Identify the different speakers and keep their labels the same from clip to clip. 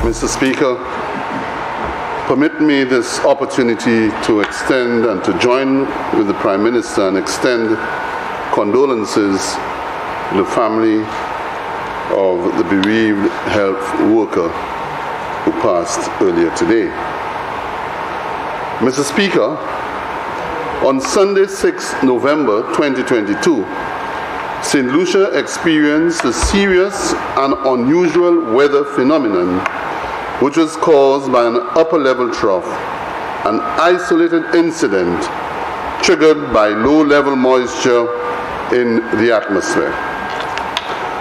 Speaker 1: Mr. Speaker, permit me this opportunity to extend and to join with the Prime Minister and extend condolences to the family of the bereaved health worker who passed earlier today. Mr. Speaker, on Sunday, 6 November 2022, St. Lucia experienced a serious and unusual weather phenomenon which was caused by an upper-level trough, an isolated incident triggered by low-level moisture in the atmosphere.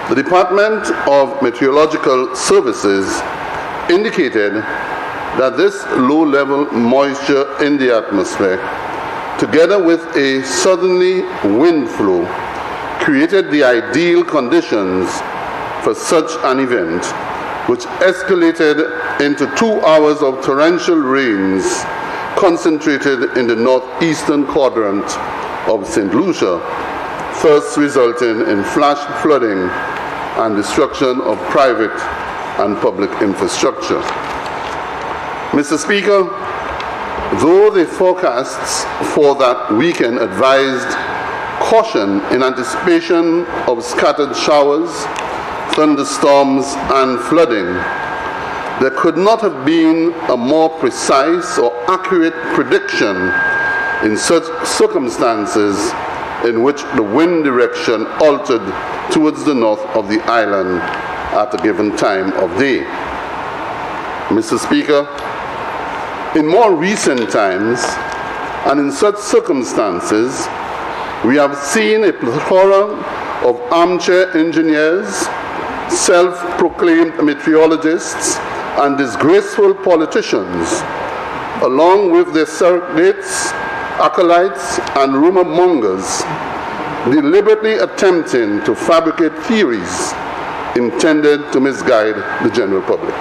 Speaker 1: The Department of Meteorological Services indicated that this low-level moisture in the atmosphere, together with a southerly wind flow, created the ideal conditions for such an event, which escalated into 2 hours of torrential rains concentrated in the northeastern quadrant of St. Lucia, thus resulting in flash flooding and destruction of private and public infrastructure. Mr. Speaker, though the forecasts for that weekend advised caution in anticipation of scattered showers, thunderstorms, and flooding, there could not have been a more precise or accurate prediction in such circumstances in which the wind direction altered towards the north of the island at a given time of day. Mr. Speaker, in more recent times, and in such circumstances, we have seen a plethora of armchair engineers, self-proclaimed meteorologists, and disgraceful politicians, along with their surrogates, acolytes, and rumor mongers, deliberately attempting to fabricate theories intended to misguide the general public.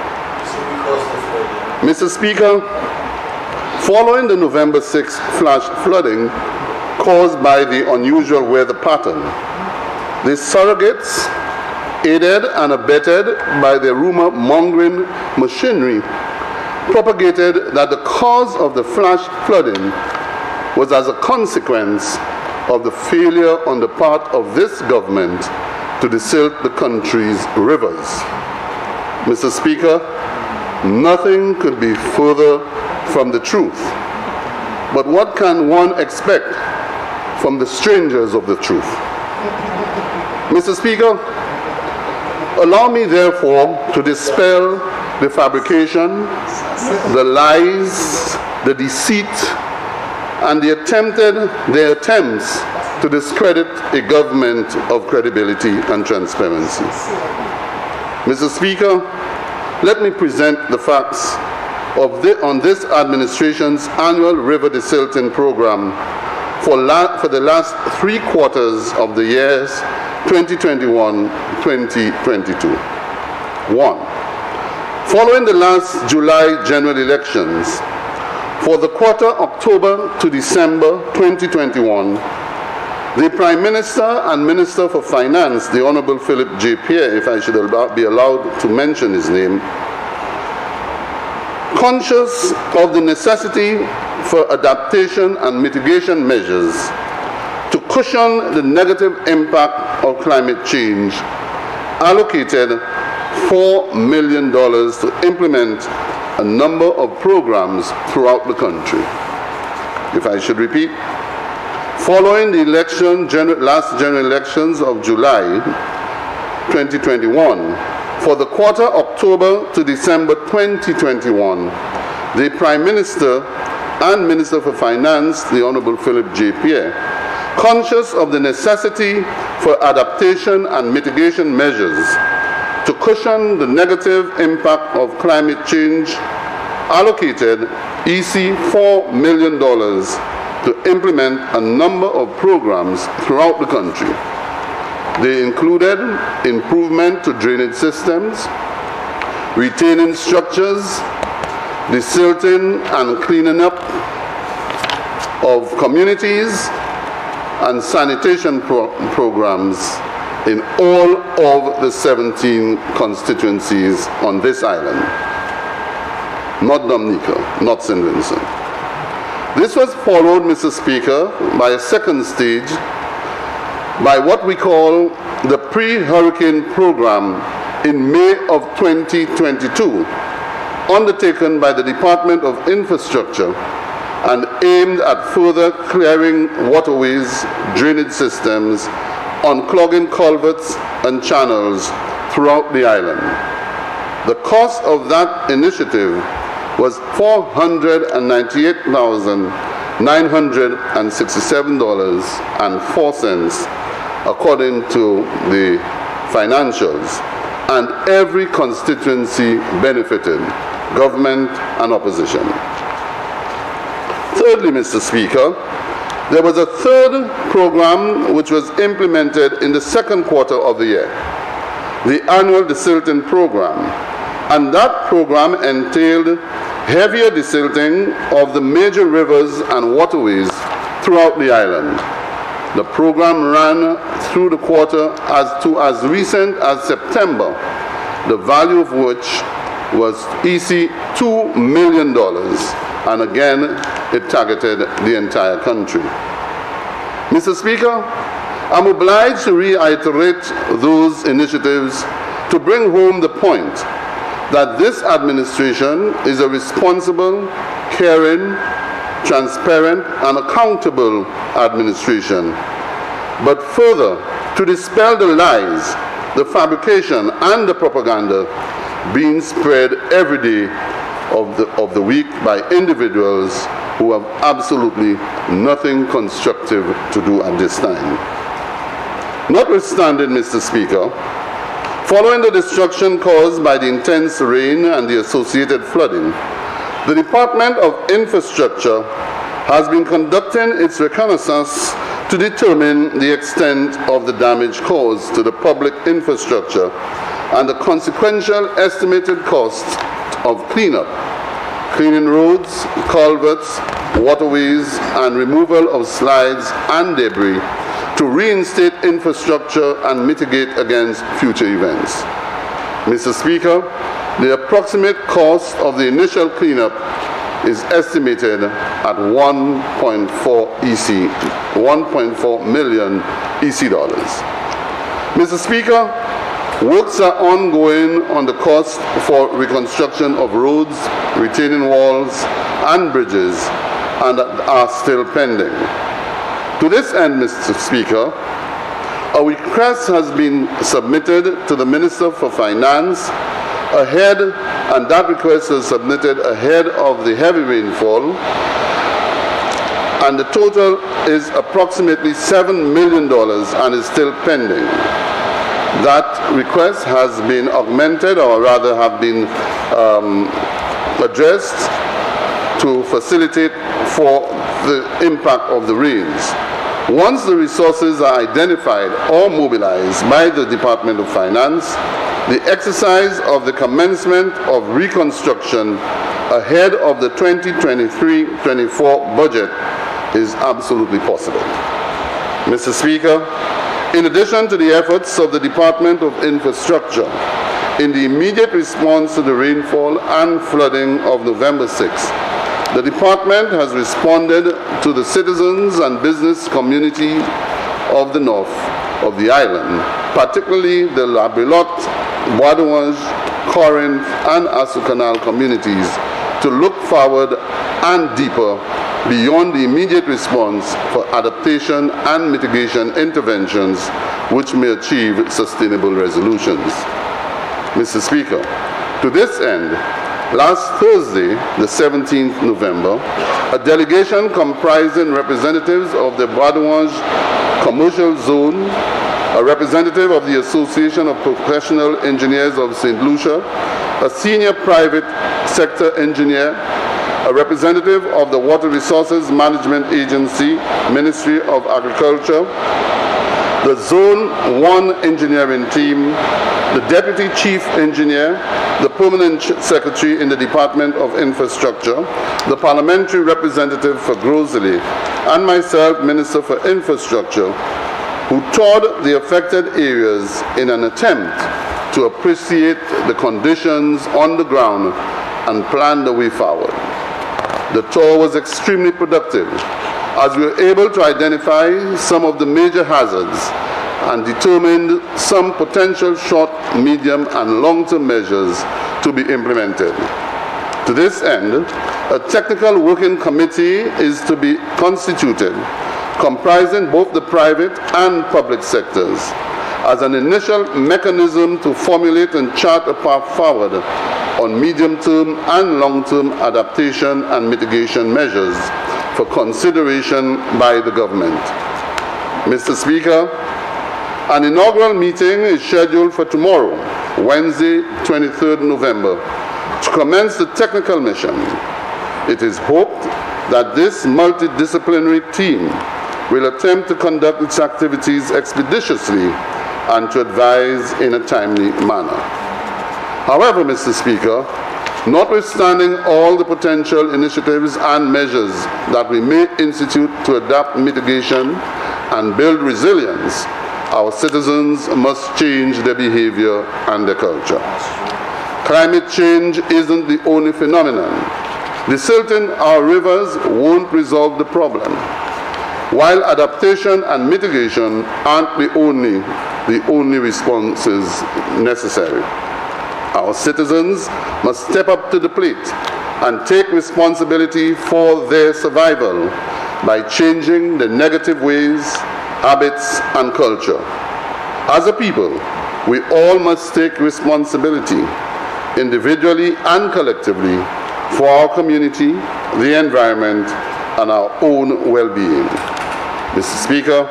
Speaker 1: Mr. Speaker, following the November 6th flash flooding caused by the unusual weather pattern, the surrogates, aided and abetted by the rumor-mongering machinery, propagated that the cause of the flash flooding was as a consequence of the failure on the part of this government to desilt the country's rivers. Mr. Speaker, nothing could be further from the truth. But what can one expect from the strangers of the truth? Mr. Speaker, allow me therefore to dispel the fabrication, the lies, the deceit, and the attempts to discredit a government of credibility and transparency. Mr. Speaker, let me present the facts on this administration's annual river desilting program for the last 3 quarters of the years 2021-2022. 1. Following the last July general elections, for the quarter October to December 2021, the Prime Minister and Minister for Finance, the Honorable Philip J. Pierre, if I should be allowed to mention his name, conscious of the necessity for adaptation and mitigation measures to cushion the negative impact of climate change, allocated $4 million to implement a number of programs throughout the country. If I should repeat, following the last general elections of July 2021, for the quarter October to December 2021, the Prime Minister and Minister for Finance, the Honorable Philip J. Pierre, conscious of the necessity for adaptation and mitigation measures to cushion the negative impact of climate change, allocated EC $4 million to implement a number of programs throughout the country. They included improvement to drainage systems, retaining structures, desilting and cleaning up of communities, and sanitation programs in all of the 17 constituencies on this island. Not Dominica, not St. Vincent. This was followed, Mr. Speaker, by a second stage by what we call the pre-hurricane program in May of 2022, undertaken by the Department of Infrastructure and aimed at further clearing waterways, drainage systems, unclogging culverts and channels throughout the island. The cost of that initiative was $497.967.04 according to the financials, and every constituency benefited, government and opposition. Thirdly, Mr. Speaker, there was a third program which was implemented in the second quarter of the year, the annual desilting program, and that program entailed heavier desilting of the major rivers and waterways throughout the island. The program ran through the quarter as recent as September, the value of which was $2 million, and again, it targeted the entire country. Mr. Speaker, I'm obliged to reiterate those initiatives to bring home the point that this administration is a responsible, caring, transparent, and accountable administration. But further, to dispel the lies, the fabrication, and the propaganda being spread every day of the week by individuals who have absolutely nothing constructive to do at this time. Notwithstanding, Mr. Speaker, following the destruction caused by the intense rain and the associated flooding, the Department of Infrastructure has been conducting its reconnaissance to determine the extent of the damage caused to the public infrastructure and the consequential estimated costs of cleanup, cleaning roads, culverts, waterways, and removal of slides and debris to reinstate infrastructure and mitigate against future events. Mr. Speaker, the approximate cost of the initial cleanup is estimated at 1.4 million EC dollars. Mr. Speaker, works are ongoing on the cost for reconstruction of roads, retaining walls, and bridges, and are still pending. To this end, Mr. Speaker, a request has been submitted to the Minister for Finance ahead, and that request was submitted ahead of the heavy rainfall, and the total is approximately $7 million and is still pending. That request has been augmented, or rather have been addressed to facilitate for the impact of the rains. Once the resources are identified or mobilized by the Department of Finance, the exercise of the commencement of reconstruction ahead of the 2023-24 budget is absolutely possible. Mr. Speaker, in addition to the efforts of the Department of Infrastructure in the immediate response to the rainfall and flooding of November 6th, the department has responded to the citizens and business community of the north of the island, particularly the La Belote, Bois d'Orange, Corinth, and Asu Canal communities, to look forward and deeper beyond the immediate response for adaptation and mitigation interventions which may achieve sustainable resolutions. Mr. Speaker, to this end, last Thursday, the 17th November, a delegation comprising representatives of the Bois d'Orange Commercial Zone, a representative of the Association of Professional Engineers of St. Lucia, a senior private sector engineer, a representative of the Water Resources Management Agency, Ministry of Agriculture, the Zone 1 engineering team, the Deputy Chief Engineer, the Permanent Secretary in the Department of Infrastructure, the Parliamentary Representative for Grosley, and myself, Minister for Infrastructure, who toured the affected areas in an attempt to appreciate the conditions on the ground and plan the way forward. The tour was extremely productive, as we were able to identify some of the major hazards and determined some potential short, medium, and long-term measures to be implemented. To this end, a technical working committee is to be constituted, comprising both the private and public sectors, as an initial mechanism to formulate and chart a path forward on medium-term and long-term adaptation and mitigation measures for consideration by the government. Mr. Speaker, an inaugural meeting is scheduled for tomorrow, Wednesday, 23rd November, to commence the technical mission. It is hoped that this multidisciplinary team will attempt to conduct its activities expeditiously and to advise in a timely manner. However, Mr. Speaker, notwithstanding all the potential initiatives and measures that we may institute to adapt mitigation and build resilience, our citizens must change their behavior and their culture. Climate change isn't the only phenomenon. Desilting our rivers won't resolve the problem, while adaptation and mitigation aren't the only responses necessary. Our citizens must step up to the plate and take responsibility for their survival by changing the negative ways, habits, and culture. As a people, we all must take responsibility, individually and collectively, for our community, the environment, and our own well-being. Mr. Speaker,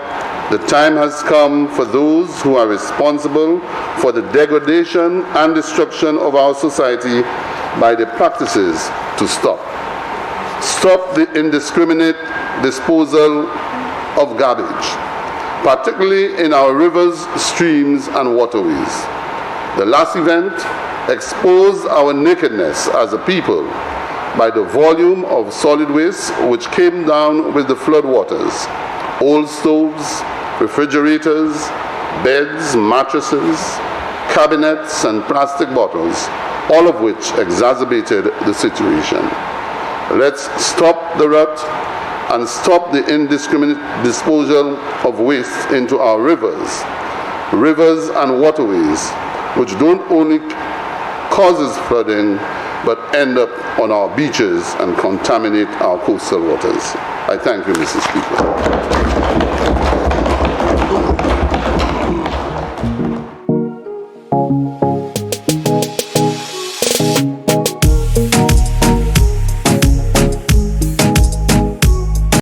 Speaker 1: the time has come for those who are responsible for the degradation and destruction of our society by their practices to stop. Stop the indiscriminate disposal of garbage, particularly in our rivers, streams, and waterways. The last event exposed our nakedness as a people by the volume of solid waste which came down with the floodwaters. Old stoves, refrigerators, beds, mattresses, cabinets, and plastic bottles, all of which exacerbated the situation. Let's stop the rot and stop the indiscriminate disposal of waste into our rivers and waterways, which don't only causes flooding, but end up on our beaches and contaminate our coastal waters. I thank you, Mr. Speaker.